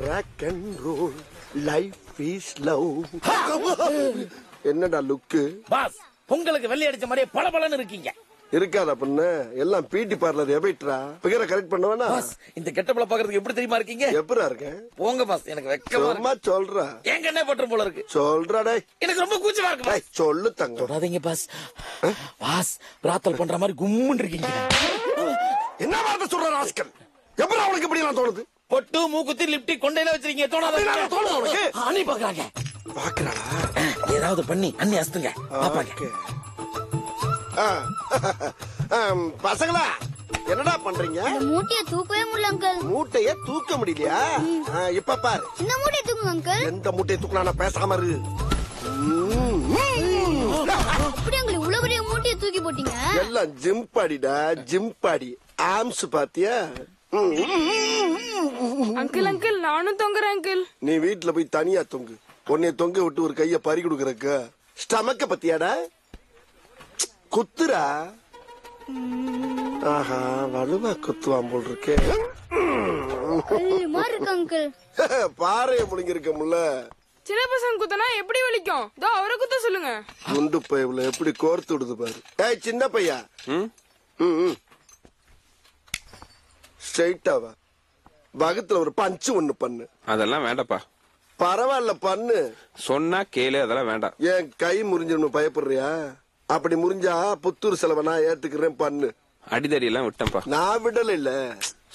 Rock and roll life is love. என்னடா look pass? உங்களுக்கு வெள்ளை அடிச்ச மாதிரியே பளபளன்னு இருக்கீங்க. இருக்காதா பொண்ணு? எல்லாம் பிடி பார்லர் எபைட்ரா. பிகரை கரெக்ட் பண்ணுவானா? பாஸ் இந்த கெட்டப்ல பாக்குறதுக்கு எப்படி தெரியுமா இருக்கீங்க? எப்பரா இருக்கேன்? போங்க பாஸ், எனக்கு வெக்கமா இருக்கு. சொல்றா. எங்க என்ன பண்ற போல இருக்கு. சொல்றா டேய். எனக்கு ரொம்ப கூச்சமா இருக்கு பாஸ். சொல்லு தங்க. தொடாதீங்க பாஸ். பாஸ் பிராத்தல் பண்ற மாதிரி கும்முன்னு இருக்கீங்க. என்ன வார்த்தை சொல்ற ராஸ்கல்? எப்பரா உனக்கு இப்படி எல்லாம் தோணுது? பொட்டு மூக்குத்தி லிப்டி கொண்டையில வச்சிருக்கீங்க. தோணாத தோணுது உனக்கு? அண்ணி பாக்குறாங்க. பாக்குறாடா? ஏதாவது பண்ணி அண்ணி அஸ்துங்க பாப்பாங்க. பசங்களா என்னடா பண்றீங்க? மூட்டைய தூக்கவே முடியல அங்கிள். மூட்டைய தூக்க முடியலையா? இப்ப பாரு. இந்த மூட்டைய தூக்குங்க அங்கிள். எந்த மூட்டையை தூக்கலாம்? பேசாம இரு. அப்படி அங்கிள் இவ்வளவு பெரிய மூட்டைய தூக்கி போட்டீங்க? எல்லாம் ஜிம் பாடிடா, ஜிம் பாடி. ஆம்ஸ் பாத்தியா? அங்கிள் அங்கிள் நானும் தொங்குறேன் அங்கிள். நீ வீட்டுல போய் தனியா தொங்கு. உன்னைய தொங்க விட்டு ஒரு கைய பறி கொடுக்கறக்க. ஸ்டமக்க பத்தியாடா? குத்துரா. ஆஹா வலுவா குத்துவான் போல் இருக்கே. அங்கிள் பாறைய முழுங்கி இருக்க முல்ல. சின்ன பசங்க குத்தனா எப்படி வலிக்கும்? தோ அவரை குத்த சொல்லுங்க. குண்டு பையவுல எப்படி கோர்த்து விடுது பாரு. ஏய் சின்ன பையா, ஸ்ட்ரைட்டாவா வகத்துல ஒரு பஞ்சு ஒண்ணு பண்ணு. அதெல்லாம் வேண்டாப்பா. பரவாயில்ல பண்ணு. சொன்னா கேளு, அதெல்லாம் வேண்டாம். ஏன் கை முறிஞ்சிடணும் பயப்படுறியா? அப்படி முறிஞ்சா புத்தூர் செலவை நான் ஏத்துக்கிறேன் பண்ணு. அடிதடி எல்லாம் விட்டேன்ப்பா. நான் விடல இல்ல.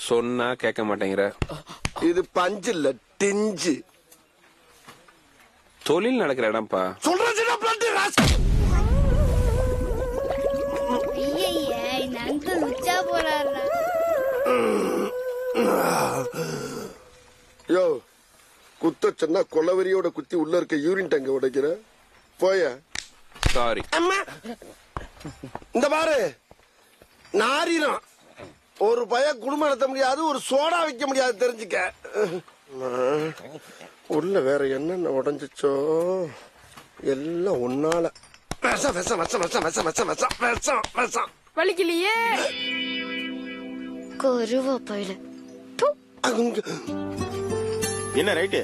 சொன்னா கேட்க மாட்டேங்கிற. இது பஞ்சு இல்ல டிஞ்சு. தொழில் நடக்கிற இடம்ப்பா. சொல்றேன் இந்த அங்கிள் உச்சா போறாரு. யோ குத்த சொன்னா கொலவெறியோட குத்தி உள்ள இருக்க யூரின் டங்க உடைக்கிற. போய சாரி. இந்த பாரு நாரினம். ஒரு பய குடும்பம் நடத்த முடியாது, ஒரு சோடா வைக்க முடியாது தெரிஞ்சுக்க. உள்ள வேற என்னென்ன உடஞ்சிச்சோ எல்லாம் ஒன்னால. விஷம் விஷம் விஷம் விஷம் விஷம் விஷம் விஷம் விஷம் விஷம். வலிக்கலையே. கொருவா போயில. என்ன ரைட்டு?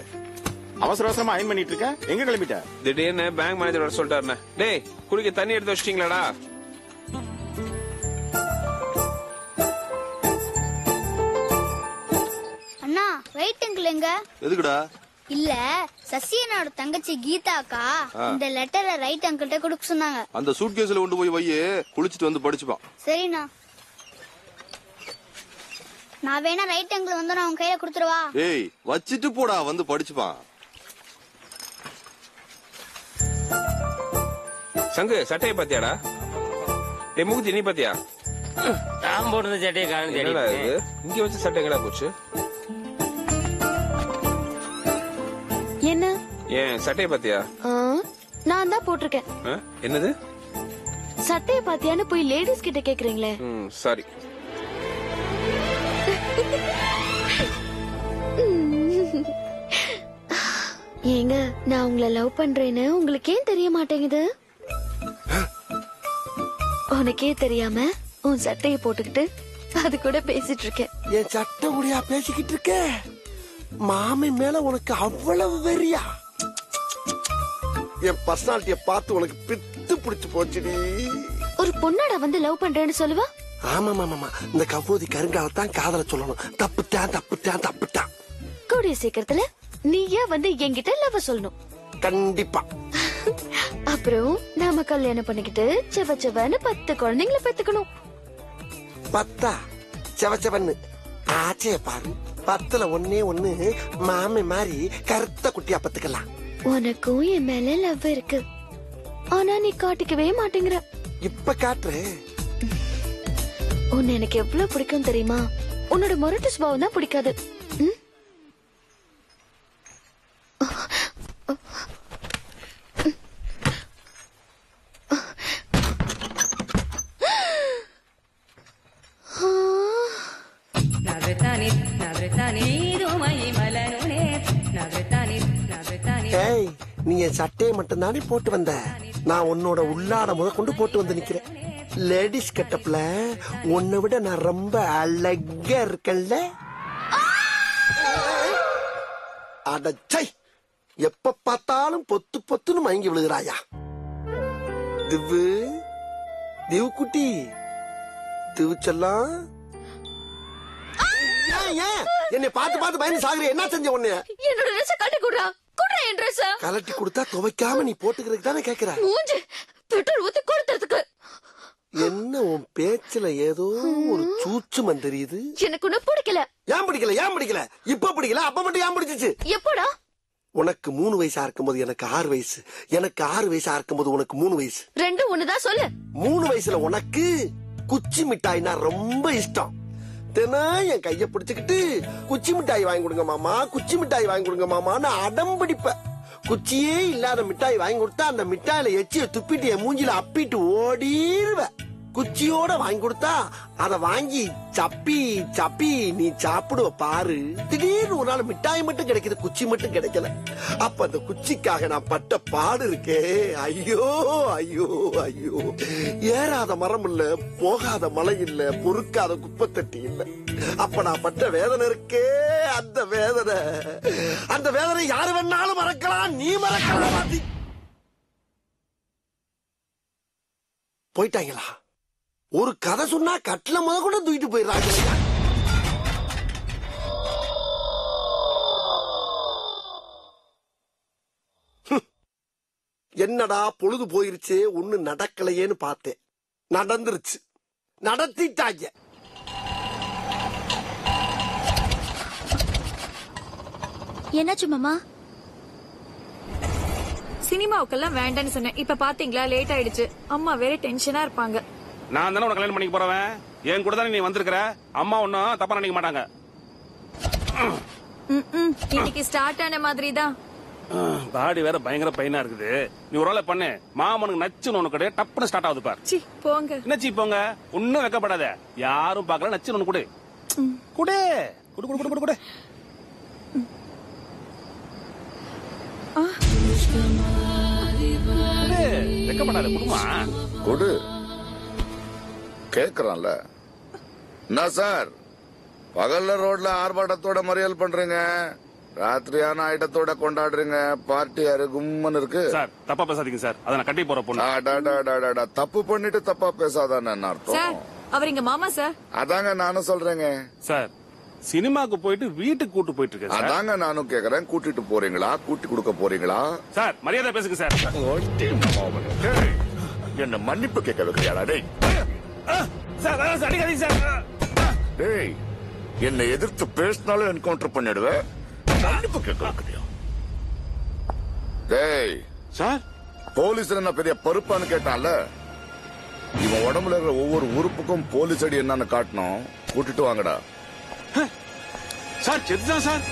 அவசர அவசரமா அயன் பண்ணிட்டு இருக்க. எங்க கிளம்பிட்ட? திடீர்னு பேங்க் மேனேஜர் வர சொல்லிட்டாருண்ணே. டேய் குடிக்க தண்ணி எடுத்து வச்சிட்டீங்களாடா? அண்ணா ரைட் அங்கிள் எங்க? எதுக்குடா? இல்ல சசியனோட தங்கச்சி கீதாக்கா இந்த லெட்டரை ரைட் அங்கிள்கிட்ட கொடுக்க சொன்னாங்க. அந்த சூட்கேஸ்ல கொண்டு போய் வையே, குளிச்சிட்டு வந்து படிச்சுப்பான். சரிண்ணா. நான் வேணா ரைட் அங்கிள் வந்து நான் உங்க கையில கொடுத்துருவா? ஏய் வச்சிட்டு போடா, வந்து படிச்சுப்பான். சங்கு சட்டையை பாத்தியாடா? டேய் மூக்குத்தி நீ பாத்தியா? நான் போடுற சட்டையை காணும். என்னடா இது? இங்க வச்ச சட்டை எங்கடா போச்சு? என்ன? ஏன் சட்டையை பாத்தியா? நான் தான் போட்டிருக்கேன். என்னது? சட்டையை பாத்தியான்னு போய் லேடிஸ் கிட்ட கேக்குறீங்களே. சாரி. ஏங்க நான் உங்களை லவ் பண்றேன்னு உங்களுக்கு ஏன் தெரிய மாட்டேங்குது? உனக்கே தெரியாம உன் சட்டையை போட்டுக்கிட்டு அது கூட பேசிட்டு இருக்கேன். என் சட்டை முடியா பேசிக்கிட்டு இருக்க? மாமி மேல உனக்கு அவ்வளவு வெறியா? என் பர்சனாலிட்டிய பார்த்து உனக்கு பித்து பிடிச்சு போச்சுடி. ஒரு பொண்ணாட வந்து லவ் பண்றேன்னு சொல்லுவா? ஆமா ஆமா, இந்த கபோதி கருங்காலத்தான் காதல சொல்லணும். தப்புட்டான் தப்புட்டான் தப்புட்டான். கூடிய சீக்கிரத்துல நீயா வந்து என்கிட்ட லவ் சொல்லணும். கண்டிப்பா. அப்புறம் நாம கல்யாணம் பண்ணிக்கிட்டு செவ செவன்னு 10 குழந்தைங்களை பெத்துக்கணும். 10 செவச்சவன்னு ஆச்சைய பாரு. 10ல ஒன்னே ஒண்ணு மாமி மாதிரி கருத்த குட்டியா பத்துக்கலாம். உனக்கும் என் மேல லவ் இருக்கு, ஆனா நீ காட்டிக்கவே மாட்டேங்கிற. இப்ப காட்டுற. உன்னை எனக்கு எவ்வளவு பிடிக்கும் தெரியுமா? உன்னோட முரட்டு சுபாவம் தான் பிடிக்காது. நீ என் சட்டையை மட்டும் தானே போட்டு வந்த. நான் உன்னோட உள்ளாட முத கொண்டு போட்டு வந்து நிக்கிறேன். லேடிஸ் கெட்டப்ல உன்னை விட நான் ரொம்ப அழகா இருக்கேன்ல. அடச்சை, எப்ப பார்த்தாலும் பொத்து பொத்துன்னு மயங்கி விழுகிறாயா? திவ்வு, திவு குட்டி, திவு செல்லாம், என்னை பார்த்து பார்த்து பயந்து சாகுற. என்ன செஞ்ச உன்ன? என்னோட ட்ரெஸ் கட்டி குடுறா, குடுறா என் ட்ரெஸ். கலட்டி கொடுத்தா துவைக்காம நீ போட்டுக்கிறதுக்கு தானே கேக்குற. மூஞ்சி பெட்ரோல் ஊத்தி கொடுத்ததுக்கு. என்ன உன் பேச்சுல ஏதோ ஒரு சூட்சுமம் தெரியுது. எனக்கு ஒண்ணு பிடிக்கல. ஏன் பிடிக்கல? ஏன் பிடிக்கல? இப்ப பிடிக்கல, அப்ப மட்டும் ஏன் பிடிச்சிச்சு? எப்படா? உனக்கு 3 வயசா இருக்கும்போது எனக்கு 6 வயசு, எனக்கு 6 வயசா இருக்கும்போது உனக்கு 3 வயசு. ரெண்டும் ஒண்ணுதான் சொல்லு. 3 வயசுல உனக்கு குச்சி மிட்டாய்னா ரொம்ப இஷ்டம். தினம் என் கைய பிடிச்சுக்கிட்டு குச்சி மிட்டாய் வாங்கி கொடுங்க மாமா, குச்சி மிட்டாய் வாங்கி கொடுங்க மாமான்னு அடம் பிடிப்ப. குச்சியே இல்லாத மிட்டாய் வாங்கி கொடுத்தா அந்த மிட்டாயில எச்சிய துப்பிட்டு என் மூஞ்சில அப்பிட்டு ஓடிடுவ. குச்சியோட வாங்கி கொடுத்தா அத வாங்கி சப்பி சப்பி நீ சாப்பிடுவ பாரு. திடீர்னு ஒரு நாள் மிட்டாய் மட்டும் கிடைக்குது, குச்சி மட்டும் கிடைக்கல. அப்ப அந்த குச்சிக்காக நான் பட்ட பாடு இருக்கே, ஐயோ ஐயோ ஐயோ. ஏறாத மரம் இல்ல, போகாத மலை இல்ல, பொறுக்காத குப்பை தட்டி இல்ல. அப்ப நான் பட்ட வேதனை இருக்கே, அந்த வேதனை, அந்த வேதனை யாரு வேணாலும் மறக்கலாம், நீ மறக்கலாம். போயிட்டாங்களா? ஒரு கதை சொன்னா கட்டில முத கூட தூக்கிட்டு போயிடுறாங்க. என்னடா பொழுது போயிருச்சு, ஒண்ணு நடக்கலையேன்னு பார்த்தேன். நடந்துருச்சு, நடத்திட்டாங்க. என்னாச்சு மாமா? சினிமாவுக்கெல்லாம் வேண்டான்னு சொன்னேன். இப்ப பாத்தீங்களா, லேட் ஆயிடுச்சு. அம்மா வேற டென்ஷனா இருப்பாங்க. நான் தானே உனக்கு கல்யாணம் பண்ணிக்க போறவன். என் கூட தானே நீ வந்திருக்கிற. அம்மா ஒன்னும் தப்பா நினைக்க மாட்டாங்க. இன்னைக்கு ஸ்டார்ட் ஆன மாதிரி தான். பாடி வேற பயங்கர பையனா இருக்குது. நீ ஒரு வேளை பண்ணு, மாமனுக்கு நச்சுன்னு ஒண்ணு கிடையாது, டப்புனு ஸ்டார்ட் ஆகுது பாரு. சி போங்க. என்ன சி போங்க, ஒன்னும் வைக்கப்படாத. யாரும் பாக்கல, நச்சுன்னு ஒண்ணு கொடு கொடு கொடு கொடு கொடு கொடு. வைக்கப்படாத குடுமா கொடு. கேக்குறான்ல. என்ன சார், பகல்ல ரோட்ல ஆர்ப்பாட்டத்தோட மறியல் பண்றீங்க, ராத்திரியான ஐட்டத்தோட கொண்டாடுறீங்க, பார்ட்டி யாரு கும்மன் இருக்கு. சார் தப்பா பேசாதீங்க சார், அத நான் கட்டி போற பொண்ணு. தப்பு பண்ணிட்டு தப்பா பேசாதான்னு அர்த்தம். சார் அவர் எங்க மாமா சார். அதாங்க நானும் சொல்றேங்க. சார் சினிமாக்கு போயிட்டு வீட்டுக்கு கூட்டு போயிட்டு இருக்கேன். அதாங்க நானும் கேக்குறேன், கூட்டிட்டு போறீங்களா, கூட்டி கொடுக்க போறீங்களா? சார் மரியாதை பேசுங்க சார். என்ன மன்னிப்பு கேட்க வைக்கிறியாடா டேய்? சார் அடிக்காதீங்க சார். டேய், என்னை எதிர்த்து பேசினாலும் என்கவுண்டர் பண்ணிடுவேன். மன்னிப்பு கேட்க வைக்கிறியா? டேய் சார், போலீஸ் என்ன பெரிய பருப்பான்னு கேட்டான்ல, இவன் உடம்புல இருக்கிற ஒவ்வொரு உறுப்புக்கும் போலீஸ் அடி என்னன்னு காட்டணும். கூட்டிட்டு வாங்கடா. Sir செத்துதான் sir.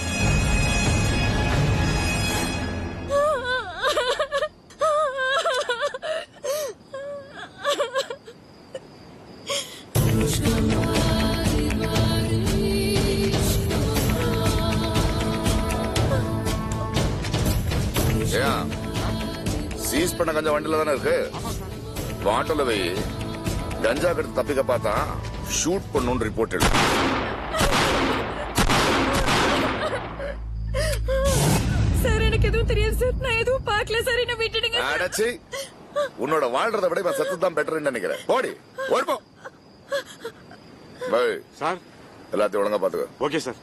சீஸ் பண்ண கஞ்சா வண்டியில தானே இருக்கு. ஆட்டோல போய் கஞ்சா கட்டு தப்பிக்க பார்த்தா ஷூட் பண்ணுன்னு ரிப்போர்ட் எழுது. சார் எனக்கு எதுவும் தெரியாது சார், நான் எதுவும் பார்க்கல சார், என்ன விட்டுடுங்க. அடச்சி, உன்னோட வாழ்றதை விட இவன் சத்து தான் பெட்டர்னு நினைக்கிறேன். போடி ஓடிப்போ. பை சார், எல்லாத்தையும் ஒழுங்கா பாத்துக்க. Okay sir.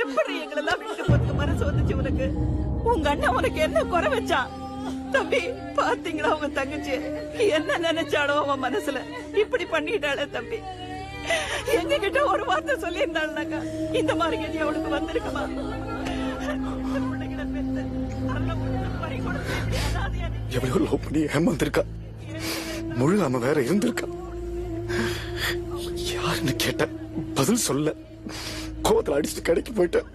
எப்படி எங்களெல்லாம் விட்டு போறதுக்கு மனசு வந்துச்சு உனக்கு? உங்க அண்ணன் உனக்கு என்ன குறை வச்சான்? தம்பி பாத்தீங்களா உங்க தங்கச்சி என்ன நினைச்சாலோ அவன் மனசுல இப்படி பண்ணிட்டாளே தம்பி. எங்க கிட்ட ஒரு வார்த்தை சொல்லி இருந்தாள்னாக்கா இந்த மாதிரி கதி அவளுக்கு வந்திருக்குமா? எவ்வளவு லவ் பண்ணி ஏமாந்திருக்கா, முழுகாம வேற இருந்திருக்கா. யாருன்னு கேட்ட பதில் சொல்ல, கோவத்துல அடிச்சுட்டு கடைக்கு போயிட்டேன்.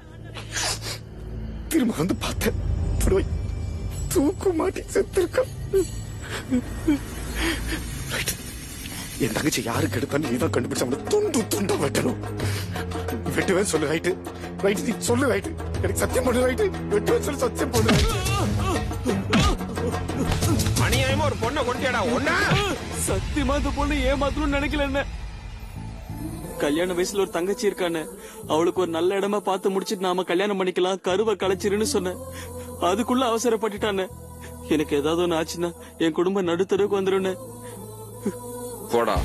திரும்ப வந்து பார்த்தேன், தூக்கு மாட்டி செத்துருக்கா. என் தங்கச்சி யாருக்கு எடுப்பான்னு நீதான் கண்டுபிடிச்ச, அவனை துண்டு துண்டா வெட்டணும். வெட்டுவேன் சொல்லு. ரைட்டு ரைட்டு, நீ சொல்லு. ரைட்டு, எனக்கு சத்தியம் பண்ணு. ரைட்டு, வெட்டுவேன் சொல்லு, சத்தியம் பண்ணு. அநியாயமா ஒரு பொண்ணை கொண்டுடா ஒண்ணா. சத்தியமா இந்த பொண்ணு ஏமாத்தணும்னு நினைக்கல. என்ன கல்யாண வயசுல ஒரு தங்கச்சி இருக்கானே, அவளுக்கு ஒரு நல்ல இடமா பார்த்து முடிச்சிட்டு நாம கல்யாணம் பண்ணிக்கலாம், கருவை கலைச்சிருன்னு சொன்னேன். அதுக்குள்ள அவசரப்பட்டுட்டானே. எனக்கு ஏதாவது ஒண்ணு ஆச்சுன்னா என் குடும்பம் நடுத்தருக்கு வந்துருன்னு. போடா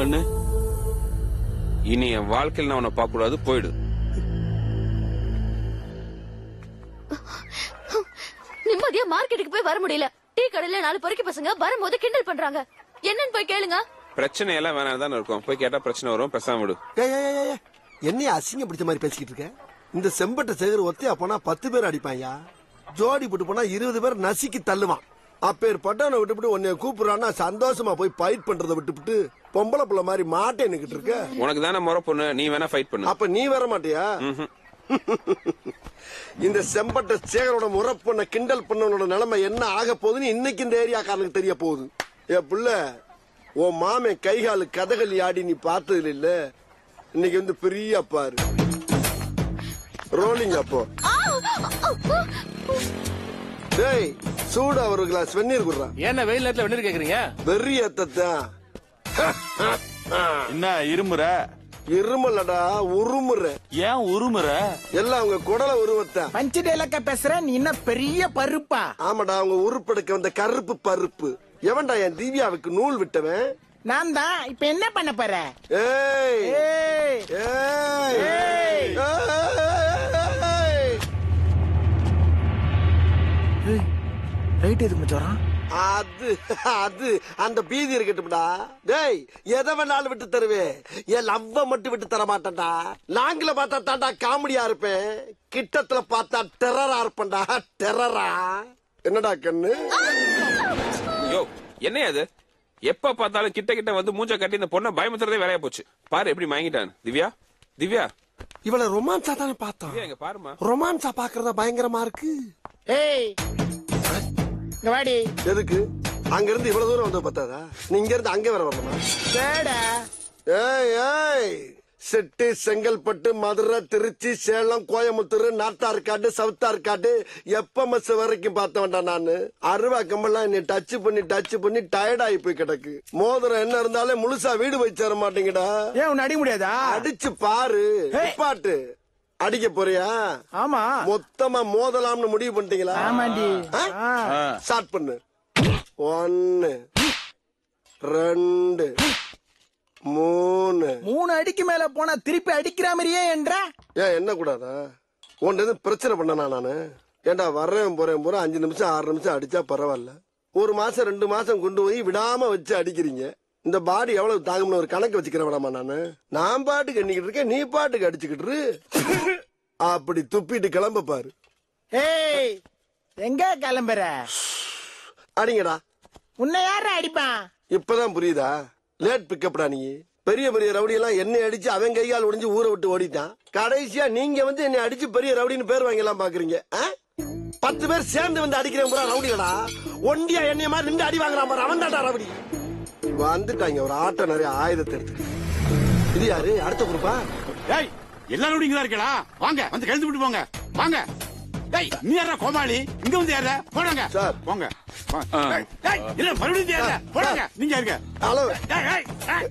அண்ணே, இனி என் வாழ்க்கையில் நான் உன்னை பார்க்க கூடாது, போயிடு. நிம்மதியா மார்க்கெட்டுக்கு போய் வர முடியல. டீ கடையில 4 பொறுக்கி பசங்க வரும்போது கிண்டல் பண்றாங்க. என்னன்னு போய் கேளுங்க. பிரச்சனை எல்லாம் வேணாம் தானே இருக்கும். போய் கேட்டா பிரச்சனை வரும், பேசாம விடு. என்னைய அசிங்க பிடிச்ச மாதிரி பேசிக்கிட்டு இருக்க? இந்த செம்பட்ட சேகர் ஒத்தையா போனா 10 பேர் அடிப்பாயா, ஜோடி போட்டு போனா 20 பேர் நசுக்கி தள்ளுவான். அப்பேர் பட்டவனை விட்டுவிட்டு உன்னைய கூப்பிடுறான்னா சந்தோஷமா போய் ஃபைட் பண்றதை விட்டுவிட்டு பொம்பளை புள்ள மாதிரி மாட்டே நிக்கிட்டு இருக்க. உனக்கு தானே முறை பொண்ணு, நீ வேணா ஃபைட் பண்ணு. அப்ப நீ வர மாட்டியா? இந்த செம்பட்ட சேகரோட முறை பொண்ண கிண்டல் பண்ணவனோட நிலைமை என்ன ஆக போகுதுன்னு இன்னைக்கு இந்த ஏரியாக்காரனுக்கு தெரிய போகுது. ஏ புள்ள, உன் மாமே கைகாலு கதகளி ஆடி நீ பார்த்தது இல்ல, இன்னைக்கு வந்து பெரிய பாரு ரோலிங். அப்போ டேய் சூடா ஒரு கிளாஸ் வெந்நீர் குடுறா. என்ன வெயில் நேரத்துல வெந்நீர் கேக்குறீங்க? வெறி ஏத்தான். என்ன இருமுற? இருமலடா உருமுற. ஏன் உருமுற? எல்லாம் அவங்க குடல உருவத்த பஞ்சு டேலக்க பேசுற நீ என்ன பெரிய பருப்பா? ஆமாடா, அவங்க உருப்பெடுக்க வந்த கருப்பு பருப்பு. எவன்டா என் திவ்யாவுக்கு நூல் விட்டவன்? நான் தான். இப்ப என்ன பண்ண போற? ஏய் ஏய் ஏய் ஏய் ரைட் எதுக்கு மச்சான்? அது அது அந்த பீதி இருக்கட்டும்டா. டேய் எதை வேணாலும் விட்டு தருவேன், என் லவ்வ மட்டும் விட்டு தர மாட்டேன்டா. நாங்கள பார்த்தா தாண்டா காமெடியா இருப்பேன், கிட்டத்துல பார்த்தா டெரரா இருப்பேன்டா. டெரரா. என்னடா கண்ணு? யோ என்ன அது? எப்ப பார்த்தாலும் கிட்ட கிட்ட வந்து மூஞ்ச கட்டி இந்த பொண்ணை பயமுத்துறதே வேலையா போச்சு. பாரு எப்படி வாங்கிட்டான். திவ்யா திவ்யா இவள ரொமான்ஸா தானே பார்த்தோம். இங்க பாருமா, ரொமான்ஸா பாக்குறதா பயங்கரமா இருக்கு. ஏய் இங்க வாடி. எதுக்கு? அங்க இருந்து இவ்வளவு தூரம் வந்து பார்த்தாதா? நீ இங்க இருந்து அங்க வர வரணுமா? ஏய் ஏய், செட்டு செங்கல்பட்டு மதுரை திருச்சி சேலம் கோயம்புத்தூர் நார்த்தார்காடு சவுத்தார்காடு எப்பமஸ் வரைக்கும் பார்த்த வேண்டாம். நானு அருவா கம்பெல்லாம் என்னை டச் பண்ணி டயர்ட் ஆகி போய் கிடக்கு. மோதிரம் என்ன இருந்தாலும் முழுசா வீடு போய் சேர மாட்டேங்கடா. ஏன் உன்னை அடிக்க முடியாதா? அடிச்சு பாரு. பாட்டு அடிக்க போறியா? ஆமா. மொத்தமா மோதலாம்னு முடிவு பண்ணிட்டீங்களா? ஆமாண்டி. ஸ்டார்ட் பண்ணு. 1 2 3 அடிக்கு மேல போனா திருப்பி அடிக்கிற மாதிரியே என்ற. ஏன் என்ன கூடாதா? உன்ன பிரச்சனை பண்ணனா நானு? ஏண்டா வர்றேன் போறேன் 5 நிமிஷம் 6 நிமிஷம் அடிச்சா பரவாயில்ல. 1 மாசம் 2 மாசம் கொண்டு போய் விடாம வச்சு அடிக்கிறீங்க. இந்த பாடி எவ்வளவு தாங்கும்னு ஒரு கணக்கு வச்சுக்கிறேன் விடாமா நானு? நான் பாட்டுக்கு எண்ணிக்கிட்டு இருக்கேன், நீ பாட்டுக்கு அடிச்சுக்கிட்டு அப்படி துப்பிட்டு கிளம்ப பாரு. ஏய் எங்க கிளம்புற? அடிங்கடா. உன்னை யார அடிப்பான்? இப்பதான் புரியுதா? லேட் பிக்கப்டா நீ. பெரிய பெரிய ரவுடி எல்லாம் என்னை அடிச்சு அவன் கையால் ஒடிஞ்சு ஊரை விட்டு ஓடிட்டான். கடைசியா நீங்க வந்து என்னை அடிச்சு பெரிய ரவுடின்னு பேர் வாங்கலாம் பாக்குறீங்க. 10 பேர் சேர்ந்து வந்து அடிக்கிறேன் ரவுடிகளா. ஒண்டியா என்னைய மாதிரி நின்று அடி வாங்குறான் பாரு, அவன் தான்டா ரவுடி. வந்துட்டாங்க ஒரு ஆட்டம் நிறைய ஆயுதத்தை எடுத்து. இது யாரு? அடுத்த குரூப்பா? எல்லாரும் இங்கதான் இருக்கா? வாங்க வந்து கழுத்து விட்டு போங்க. வாங்க. நீ யாரா கோமாளி? இங்க வந்து யார? போடுங்க சார். போங்க. இல்ல மறுபடியும் யார? போடுங்க. நீங்க யாருங்க? ஹலோ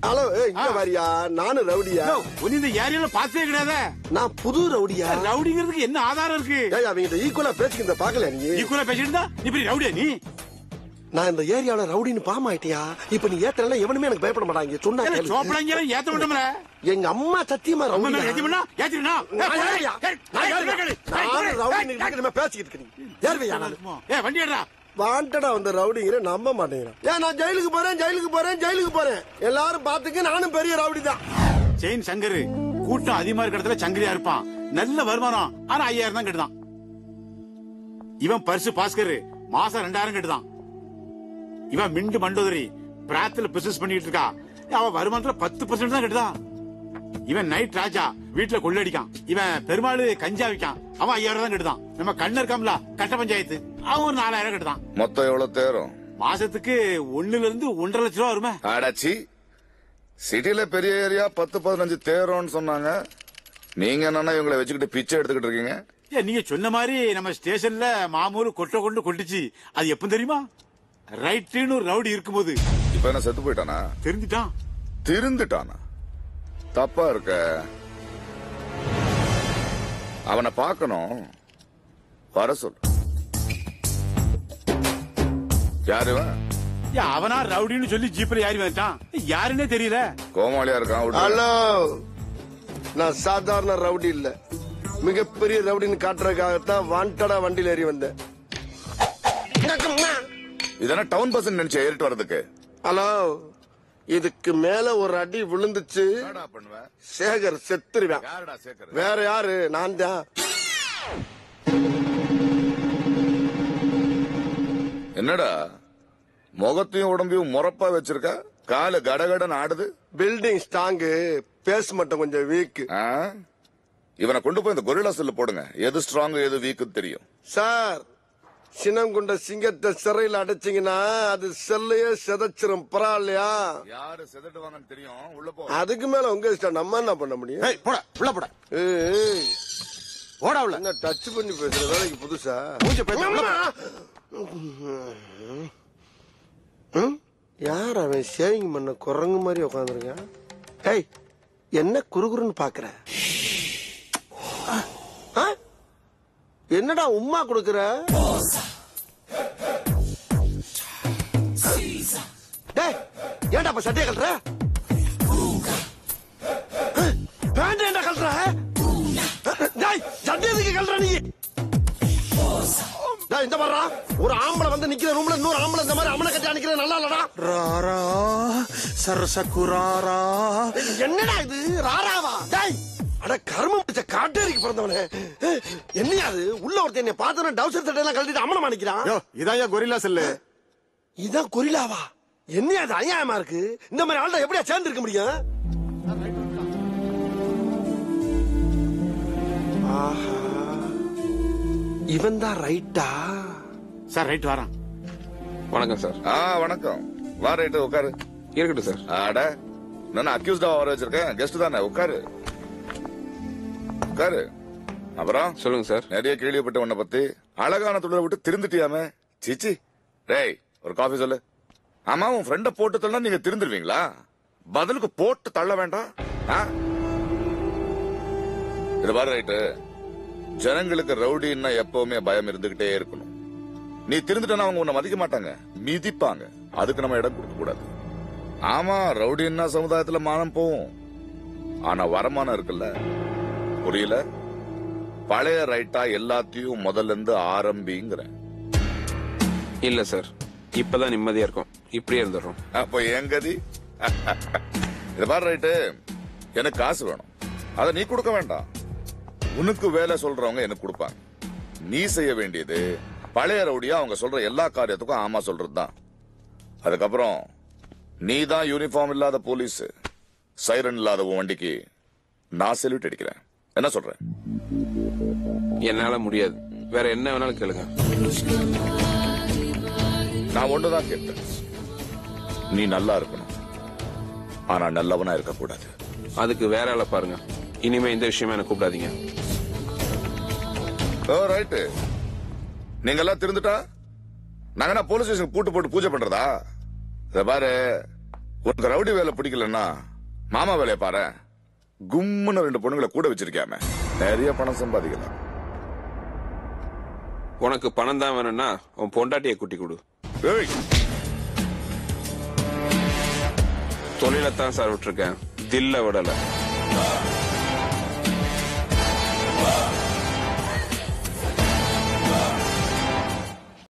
ஹலோ, இங்க வாரியா? நானும் ரவுடியா? இந்த ஏரியால பார்த்தே கிடையாது. நான் புது ரவுடியா? ரவுடிங்கிறதுக்கு என்ன ஆதாரம் இருக்கு? அவங்க ஈக்குவலா பேசிக்கிட்ட பாக்கல நீ? ஈக்குவலா பேசிட்டு நீ பெரிய ரவுடியா? நீ நான் இந்த ஏரியால ரவுடின்னு பாமாயிட்டியா? இப்ப நீ ஏத்தல எவனுமே எனக்கு பயப்பட மாட்டாங்க. சொன்னா ஏத்த விடுற. எங்க அம்மா சத்தியமா ரவுடி பேசிக்கிட்டு வண்டியா வாண்டடா வந்த ரவுடிங்கிற நம்ப மாட்டேங்கிறான். ஏன் நான் ஜெயிலுக்கு போறேன் எல்லாரும் பாத்துக்க, நானும் பெரிய ரவுடி தான். செயின் சங்கர் கூட்டம் அதிகமா இருக்கிற இடத்துல சங்கரியா இருப்பான். நல்ல வருமானம். ஆனா 5000 தான் கெடுதான். இவன் பரிசு பாஸ்கர் மாசம் 2000 கெடுதான். இவன் மிண்டு மண்டோதரி பிராத்துல பிசினஸ் பண்ணிட்டு இருக்கா. அவன் வருமானத்துல 10% தான் கெடுதான். இவன் நைட் ராஜா வீட்டுல கொள்ளடிக்கான். இவன் பெருமாள் கஞ்சா விக்கான். அவன் 5000 தான் கெடுதான். நம்ம கண்ணு இருக்காம்ல கட்ட பஞ்சாயத்து, அவன் ஒரு 4000 கெடுதான். மொத்தம் எவ்வளவு தேரும்? மாசத்துக்கு 1 இருந்து 1.5 லட்சம் ரூபா வருமே. அடாச்சி, சிட்டில பெரிய ஏரியா 10-15 தேரோன்னு சொன்னாங்க. நீங்க என்னன்னா இவங்களை வச்சுக்கிட்டு பிச்சை எடுத்துக்கிட்டு இருக்கீங்க? நீங்க சொன்ன மாதிரி நம்ம ஸ்டேஷன்ல மாமூல் கொட்டை கொண்டு கொட்டுச்சு. அது எப்ப தெரியுமா? ரைட்டுன்னு ஒரு ரவுடி இருக்கும்போது. இப்ப என்ன செத்து போயிட்டானா? திருந்துட்டானா? தப்பா இருக்க. அவனை பார்க்கணும், வர சொல்லு. யாரு அவனா ரவுடின்னு சொல்லி ஜீப்ல யாரி வந்துட்டான், யாருன்னே தெரியல. கோமாளியா இருக்கான். ஹலோ, நான் சாதாரண ரவுடி இல்ல, மிகப்பெரிய ரவுடின்னு காட்டுறதுக்காகத்தான் வாண்டடா வண்டியில ஏறி வந்தேன். இதென்ன டவுன் பஸ் நினைச்ச ஏறிட்டு வர்றதுக்கு? ஹலோ, இதுக்கு மேல ஒரு அடி விழுந்துச்சு சேகர் செத்துருவேன். வேற யாரு? நான் தான். என்னடா முகத்தையும் உடம்பையும் முறப்பா வச்சிருக்க, காலு கடகடன் ஆடுது. பில்டிங் ஸ்ட்ராங்கு, பேஸ் மட்டும் கொஞ்சம் வீக். இவனை கொண்டு போய் இந்த கொரில்லா செல்ல போடுங்க, எது ஸ்ட்ராங் எது வீக்கு தெரியும். சார், சினங்குண்ட சிங்கத்தை சிறையில் அடைச்சிங்கன்னா அது செல்லையே செதைச்சிரும். பரவாயில்லையா? யாரு செதட்டுவாங்கன்னு தெரியும். உள்ள போ. அதுக்கு மேல உங்க இஷ்டம், நம்ம என்ன பண்ண முடியும்? போடா உள்ள போடா. போடா உள்ள. என்ன டச் பண்ணி பேசுற வேலைக்கு புதுசா? யார் அவன் சேவிங் பண்ண குரங்கு மாதிரி உட்காந்துருக்கான்? ஏய், என்ன குறுகுறுன்னு பாக்குற? என்னடா உம்மா கொடுக்கற? டேய், ஏன்டா அப்ப சட்டையை கழட்டுற? பேண்ட் ஏன்டா கழட்டுற? டேய், சட்டை எதுக்கு கழட்டுற நீ? டேய், இந்த மாதிரிடா ஒரு ஆம்பளை வந்து நிக்கிற ரூம்ல இன்னொரு ஆம்பளை இந்த மாதிரி அமனை கட்டி அனுக்கிற நல்லா இல்லடா. ராரா சரசகுராரா. என்னடா இது ராராவா? டேய், அட கர்மம் பிடிச்ச காட்டேரிக்கு பிறந்தவனே, என்னையா அது? உள்ள ஒருத்தன் என்னை பார்த்தவன டவுசர் சட்டையெல்லாம் கழட்டிட்டு அமனமா நிக்கிறான். இதான் கொரில்லா செல்லு. இதான் கொரில்லாவா? என்னையா அது அநியாயமா இருக்கு? இந்த மாதிரி ஆள்கிட்ட எப்படியா சேர்ந்து இருக்க முடியும்? ஆஹா, இவன் தான் ரைட்டா? சார் ரைட் வரான். வணக்கம் சார். வணக்கம். வா ரைட்டு உட்காரு. இருக்கட்டும் சார். ஆட நான் அக்யூஸ்டா வர வச்சிருக்கேன், கெஸ்ட் தானே, உட்காரு உட்காரு. அப்புறம் சொல்லுங்க சார். நிறைய கேள்விப்பட்ட உன்னை பத்தி, அழகான தொழிலை விட்டு திருந்துட்டியாமே. சீச்சி. டேய், ஒரு காஃபி சொல்லு. ஆமா, உன் ஃப்ரெண்ட போட்டு தள்ளா நீங்க திருந்துருவீங்களா? பதிலுக்கு போட்டு தள்ள வேண்டாம். இது பாரு ரைட்டு, ஜனங்களுக்கு ரவுடின்னா எப்பவுமே பயம் இருந்துகிட்டே இருக்கணும். நீ திருந்துட்டா அவங்க உன்னை மதிக்க மாட்டாங்க, மிதிப்பாங்க. அதுக்கு நம்ம இடம் கொடுக்க கூடாது. ஆமா, ரவுடின்னா சமுதாயத்துல மானம் போகும், ஆனா வரமானம் இருக்குல்ல. புரியல? பழைய ரைட்டா எல்லாத்தையும் முதல்ல இருந்து ஆரம்பிங்கிற. இல்ல சார், இப்பதான் நிம்மதியா இருக்கும், இப்படியே இருந்துடுறோம். அப்ப என் கதி? இது பாரு ரைட்டு, எனக்கு காசு வேணும், அதை நீ கொடுக்க வேண்டாம். உனக்கு வேலை சொல்றவங்க எனக்கு கொடுப்பாங்க. நீ செய்ய வேண்டியது பழைய ரவுடியா அவங்க சொல்ற எல்லா காரியத்துக்கும் ஆமா சொல்றதுதான். அதுக்கப்புறம் நீ தான் யூனிஃபார்ம் இல்லாத போலீஸ், சைரன் இல்லாத உன் வண்டிக்கு நான் செல்யூட் அடிக்கிறேன். என்ன சொல்ற? என்னால முடியாது, வேற என்ன வேணாலும் கேளுங்க. நான் ஒண்ணுதான் கேட்டேன், நீ நல்லா இருக்கணும், ஆனா நல்லவனா இருக்க கூடாது. அதுக்கு வேற ஆள பாருங்க. இனிமே இந்த விஷயமா என்ன கூப்பிடாதீங்க. ரைட்டு, நீங்க எல்லாம் திருந்துட்டா நாங்க என்ன போலீஸ் ஸ்டேஷன் பூட்டு போட்டு பூஜை பண்றதா? இத பாரு, உனக்கு ரவுடி வேலை பிடிக்கலன்னா மாமா வேலையை பாரு. கும்முன்னு 2 பொண்ணுங்களை கூட வச்சிருக்காம நிறைய பணம் சம்பாதிக்கலாம். உனக்கு பணம் தான் வேணும்னா உன் பொண்டாட்டியை கூட்டி கொடு. ஏய், தொழிலத்தான் சார் விட்டுருக்கேன், தில்ல விடல.